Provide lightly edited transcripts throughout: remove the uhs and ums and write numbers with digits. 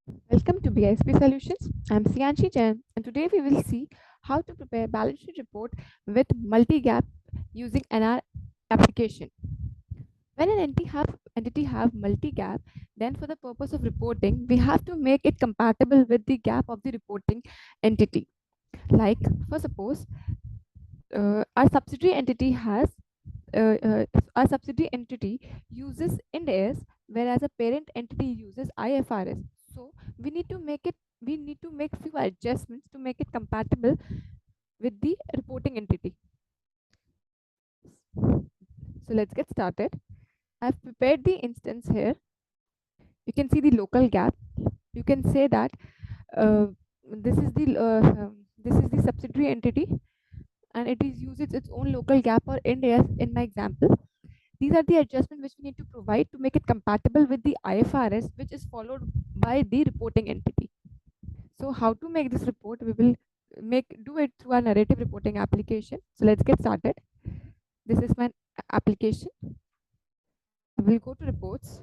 Welcome to BISP Solutions. I'm Sianchi Jain, and today we will see how to prepare balance sheet report with multi-GAAP using NR application. When an entity have multi-GAAP, then for the purpose of reporting, we have to make it compatible with the GAAP of the reporting entity. Like, for suppose, our subsidiary entity has uh, uh, our subsidiary entity uses Ind AS, whereas a parent entity uses IFRS. So we need to make few adjustments to make it compatible with the reporting entity. So let's get started. I've prepared the instance here. You can see the local GAAP. You can say that uh, this is the subsidiary entity, and it is uses its own local GAAP or Ind AS in my example. These are the adjustments which we need to provide to make it compatible with the IFRS, which is followed by the reporting entity. So how to make this report? We will do it through our narrative reporting application. So let's get started. This is my application. I will go to reports.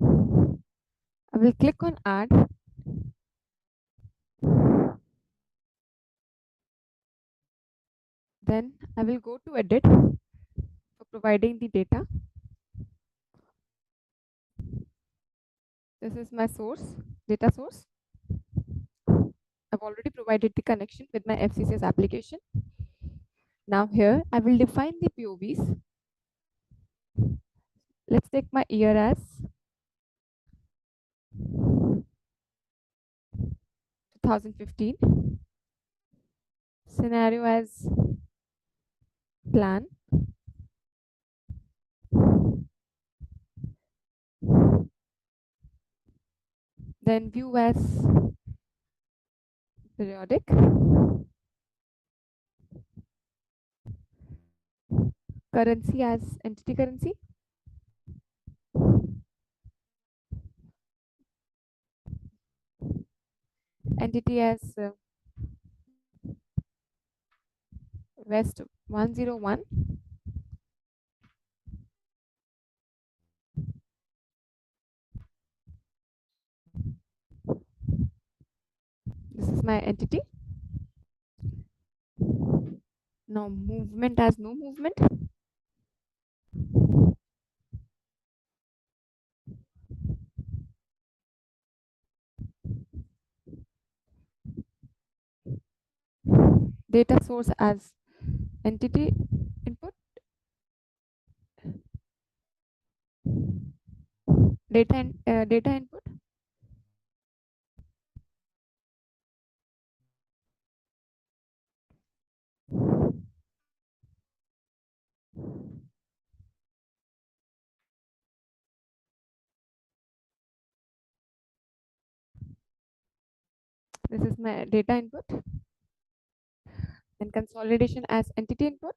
I will click on add. Then I will go to edit for providing the data. This is my source, data source. I've already provided the connection with my FCCS application. Now here I will define the POVs. Let's take my year as 2015, scenario as plan, then view as periodic, currency as entity currency, entity as West 101, this is my entity. Now movement as no movement, data source as entity input, data input, this is my data input, and consolidation as entity input,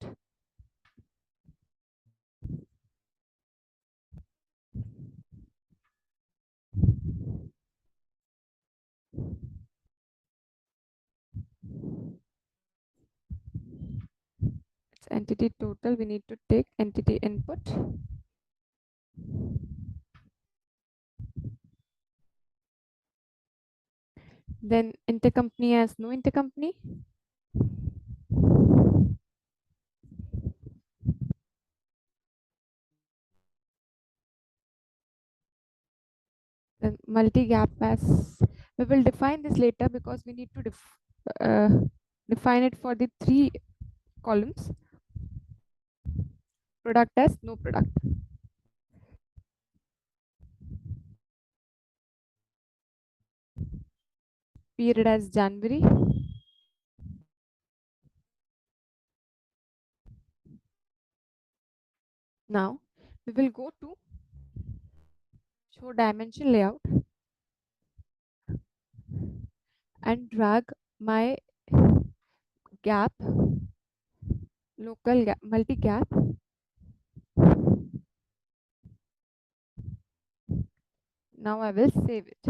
it's entity total, we need to take entity input, then intercompany as no intercompany, then multi-gap as, we will define this later because we need to uh, define it for the 3 columns. Product as no product. Period as January. Now we will go to show dimension layout and drag my gap, local gap, multi gap. Now I will save it.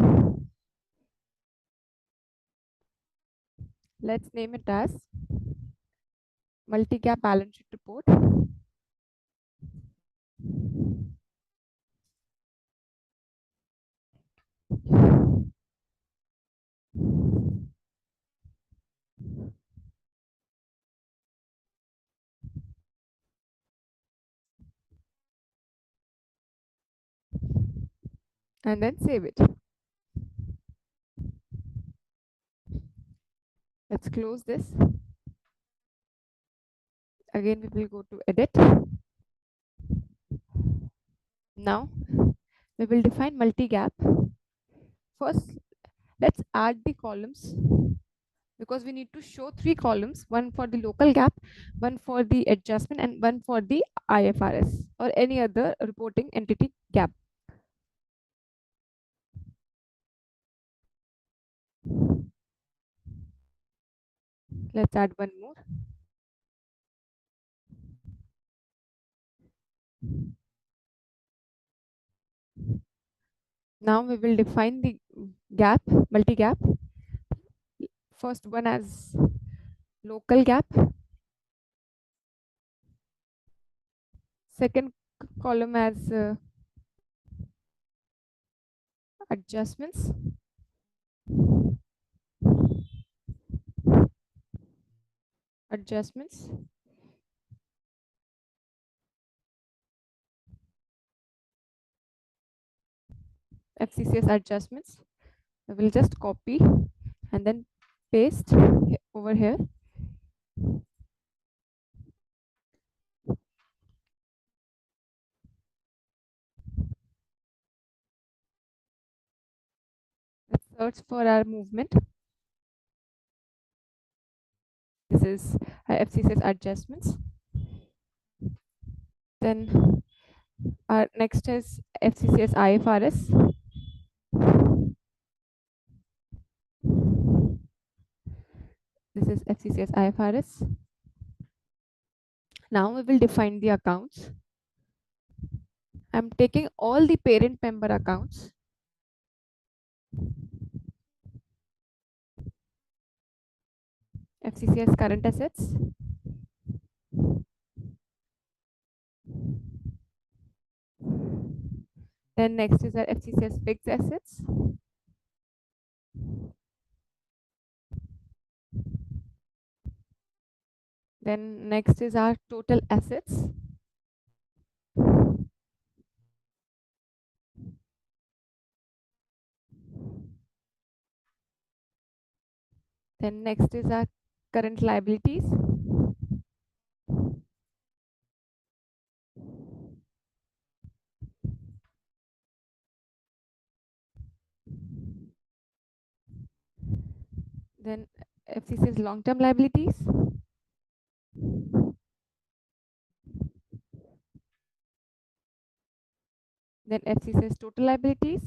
Let's name it as multi gap balance sheet report. and then save it. Let's close this. Again, we will go to edit. Now we will define multi-gap. First, let's add the columns because we need to show 3 columns, one for the local gap, one for the adjustment, and one for the IFRS or any other reporting entity gap. Let's add one more. Now we will define the gap, multi-gap. First one as local gap, second column as adjustments, adjustments, FCCS adjustments. I will just copy and then paste over here. Let's search for our movement. This is FCCS adjustments. Then our next is FCCS IFRS. This is FCCS IFRS. Now we will define the accounts. I'm taking all the parent member accounts. FCCS current assets. Then next is our FCCS fixed assets. Then next is our total assets. Then next is our current liabilities. Then FCCS long-term liabilities. Then FCCS total liabilities.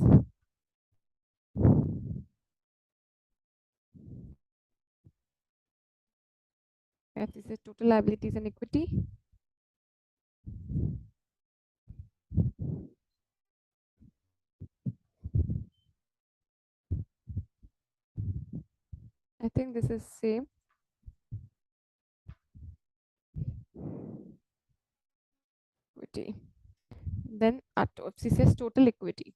FCCS total liabilities and equity. I think this is same. Equity. Then our FCCS total equity.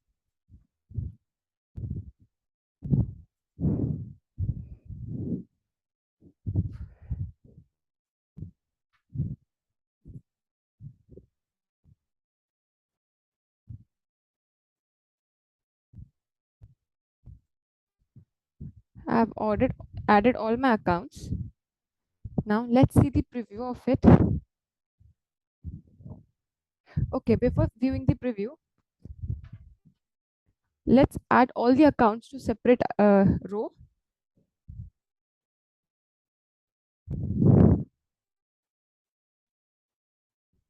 I've added all my accounts. Now let's see the preview of it. Okay, before viewing the preview, let's add all the accounts to separate row.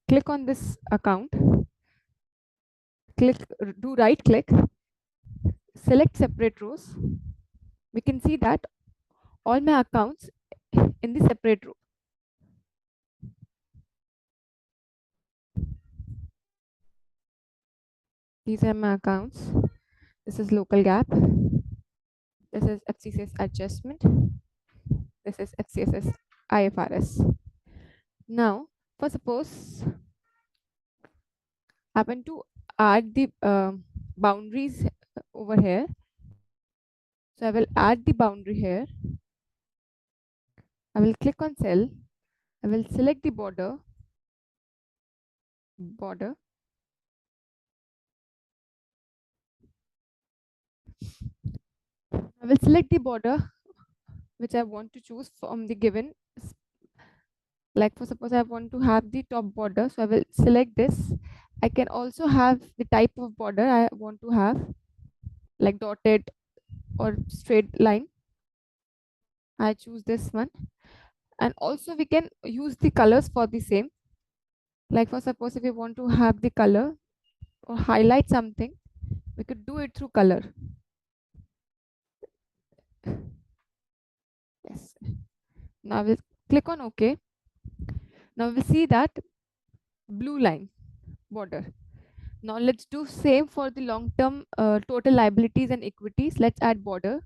Click on this account. Do right click, select separate rows. We can see that all my accounts in the separate row. These are my accounts. This is local gap. This is FCCS adjustment. This is FCCS IFRS. Now, for suppose happen to add the boundaries over here. So I will add the boundary here. I will click on cell. I will select the border. I will select the border which I want to choose from the given. Like for suppose I want to have the top border, so I will select this. I can also have the type of border I want to have, like dotted or straight line. I choose this one. And also we can use the colors for the same. Like for suppose if we want to have the color or highlight something, we could do it through color. Yes. Now we'll click on OK. Now we'll see that blue line border. Now let's do same for the long-term total liabilities and equities. Let's add border.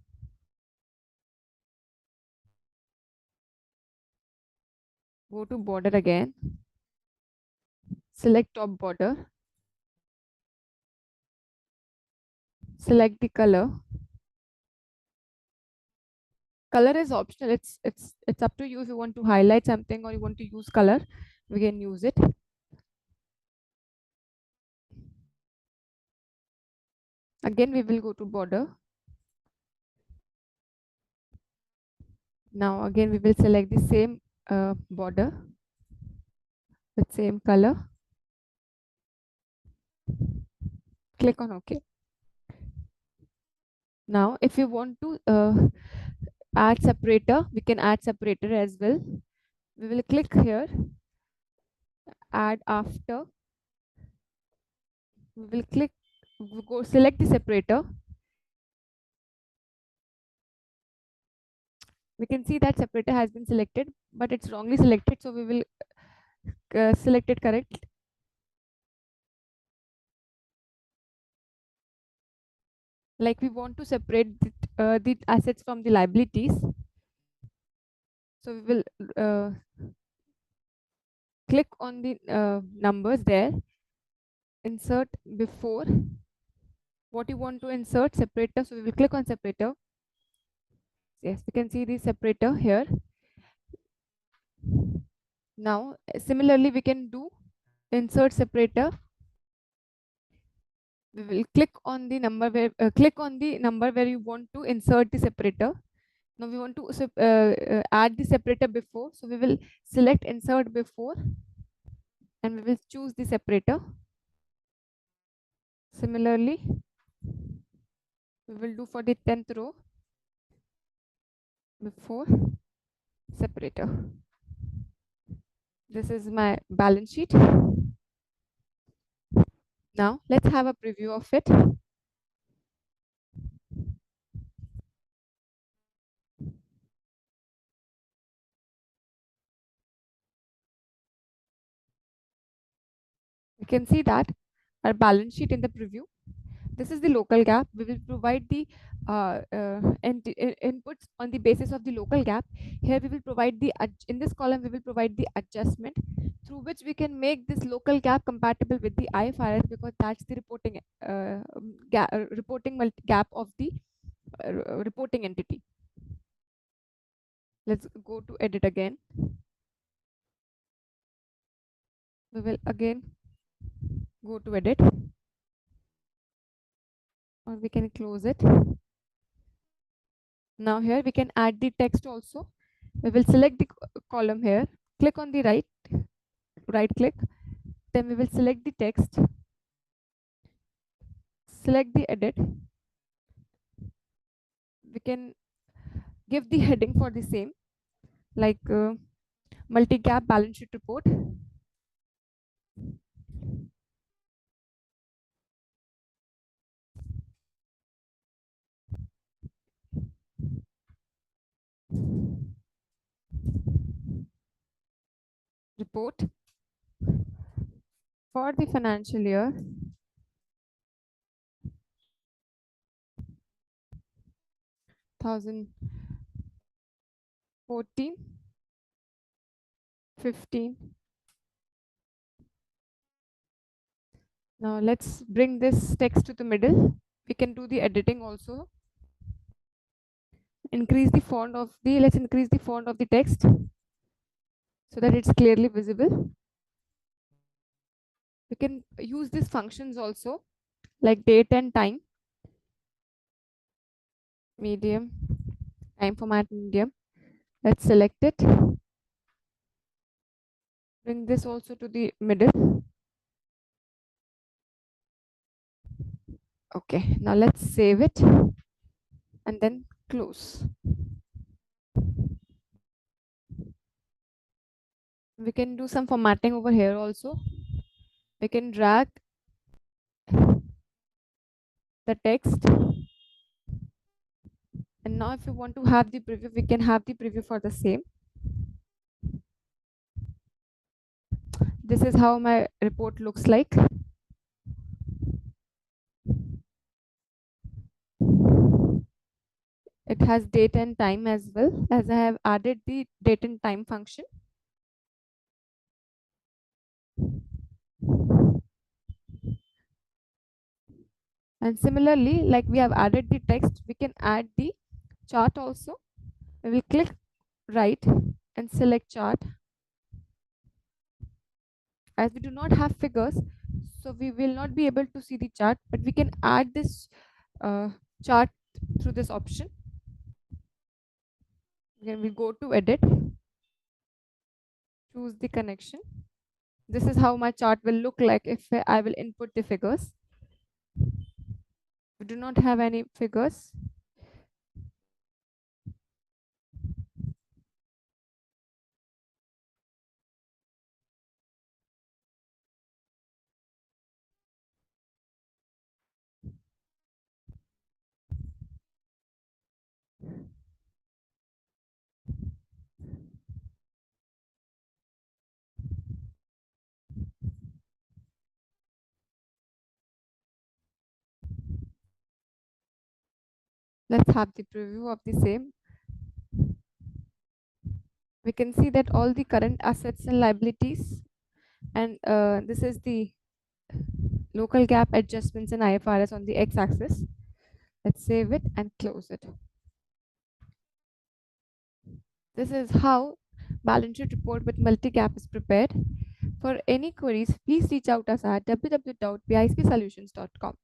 Go to border again. Select top border. Select the color. Color is optional. It's up to you if you want to highlight something or you want to use color. We can use it. Again, we will go to border. Now again, we will select the same border with same color. Click on OK. Now, if you want to add separator, we can add separator as well. We will click here, add after. We will click, we go select the separator. We can see that separator has been selected, but it's wrongly selected. So we will select it correct. Like we want to separate the assets from the liabilities. So we will click on the numbers there, insert before what you want to insert separator. So we will click on separator. Yes, we can see the separator here. Now, similarly, we can do insert separator. We will click on the number where you want to insert the separator. Now we want to add the separator before, so we will select insert before and we will choose the separator. Similarly, we will do for the 10th row before separator. This is my balance sheet. Now let's have a preview of it. You can see that our balance sheet in the preview. This is the local GAAP. We will provide the inputs on the basis of the local GAAP. Here we will provide in this column we will provide the adjustment through which we can make this local GAAP compatible with the IFRS, because that's the reporting GAAP of the reporting entity. Let's go to edit again. We will again go to edit, or we can close it. Now here we can add the text also. We will select the column here, click on the right click, then we will select the text, select the edit. We can give the heading for the same, like multi-GAAP balance sheet report. Report for the financial year 2014, 15, Now let's bring this text to the middle. We can do the editing also. Let's increase the font of the text so that it's clearly visible. We can use these functions also, like date and time, medium, time format medium. Let's select it. Bring this also to the middle. Okay, now let's save it and then close. We can do some formatting over here also. We can drag the text, and now if you want to have the preview, we can have the preview for the same. This is how my report looks like. It has date and time as well, as I have added the date and time function. And similarly, like we have added the text, we can add the chart also. We will click right and select chart. As we do not have figures, so we will not be able to see the chart, but we can add this chart through this option. Again, we go to edit, choose the connection. This is how my chart will look like if I will input the figures. We do not have any figures. Let's have the preview of the same. We can see that all the current assets and liabilities, and this is the local GAAP adjustments in IFRS on the x-axis. Let's save it and close it. This is how balance sheet report with multi-GAAP is prepared. For any queries, please reach out us at www.bispsolutions.com.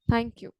Thank you.